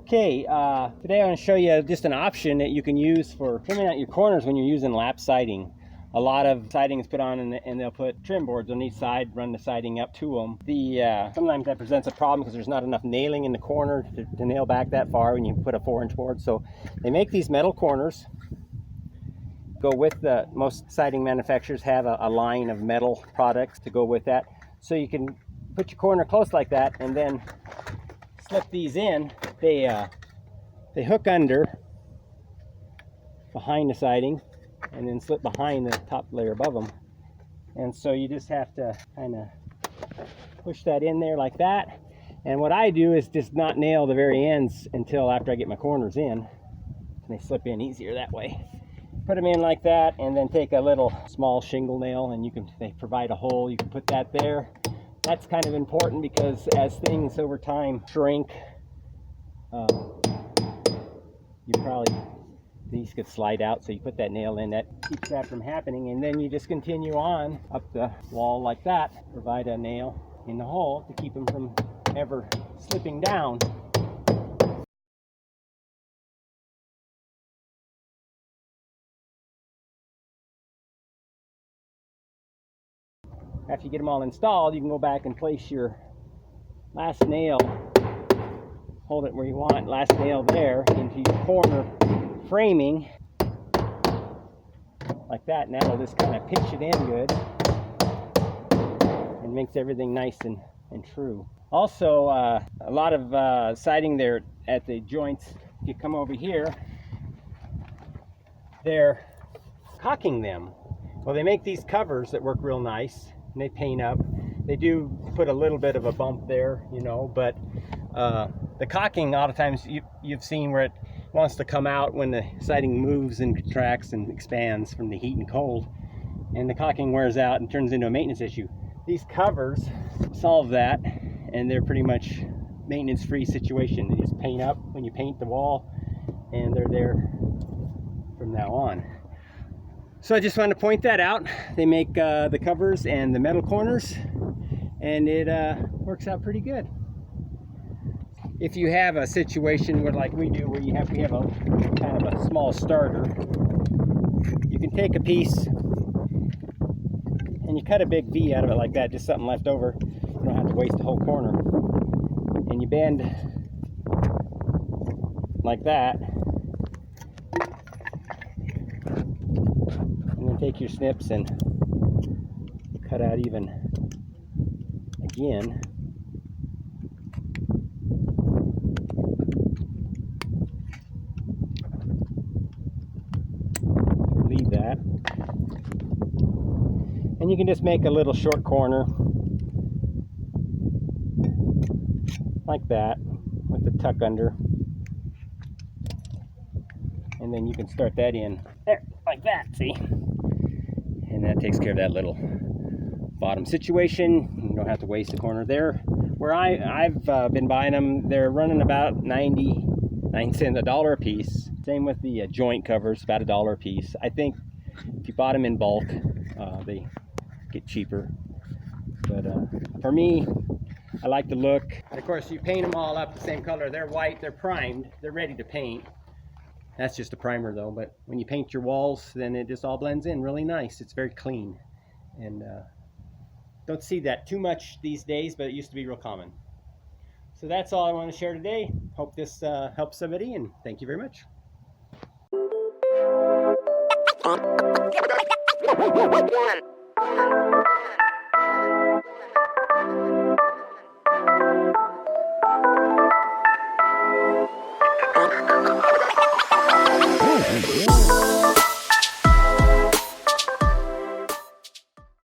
Okay, today I'm going to show you just an option that you can use for trimming out your corners when you're using lap siding. A lot of siding is put on and they'll put trim boards on each side, run the siding up to them. Sometimes that presents a problem because there's not enough nailing in the corner to nail back that far when you put a 4-inch board. So they make these metal corners. Go with most siding manufacturers have a line of metal products to go with that. So you can put your corner close like that and then slip these in. They hook under behind the siding and then slip behind the top layer above them. And so you just have to kind of push that in there like that. And what I do is just not nail the very ends until after I get my corners in. And they slip in easier that way. Put them in like that and then take a little small shingle nail and they provide a hole. You can put that there. That's kind of important because as things over time shrink, these could slide out, so you put that nail in. That keeps that from happening, and then you just continue on up the wall like that. Provide a nail in the hole to keep them from ever slipping down. After you get them all installed, you can go back and place your last nail, hold it where you want, last nail there into your corner framing like that, and that'll just kind of pinch it in good and makes everything nice and true. Also, a lot of siding there at the joints, if you come over here, they're caulking them. Well, they make these covers that work real nice and they paint up. They do put a little bit of a bump there, you know, but the caulking, a lot of times you've seen where it wants to come out when the siding moves and contracts and expands from the heat and cold, and the caulking wears out and turns into a maintenance issue. These covers solve that, and they're pretty much maintenance-free situation. They just paint up when you paint the wall, and they're there from now on. So I just wanted to point that out. They make the covers and the metal corners, and it works out pretty good. If you have a situation where, like we do, where we have a kind of a small starter, you can take a piece and you cut a big V out of it like that, just something left over. You don't have to waste the whole corner. And you bend like that, and then take your snips and cut out even again. That, and you can just make a little short corner like that with the tuck under, and then you can start that in there like that, see, and that takes care of that little bottom situation. You don't have to waste the corner there. Where I've been buying them, they're running about 99 cents, $1 a piece. Same with the joint covers, about $1 a piece. I think if you bought them in bulk, they get cheaper. But for me, I like the look. And of course, you paint them all up the same color. They're white, they're primed, they're ready to paint. That's just a primer though, but when you paint your walls, then it just all blends in really nice. It's very clean. And don't see that too much these days, but it used to be real common. So that's all I want to share today. Hope this helps somebody, and thank you very much. One.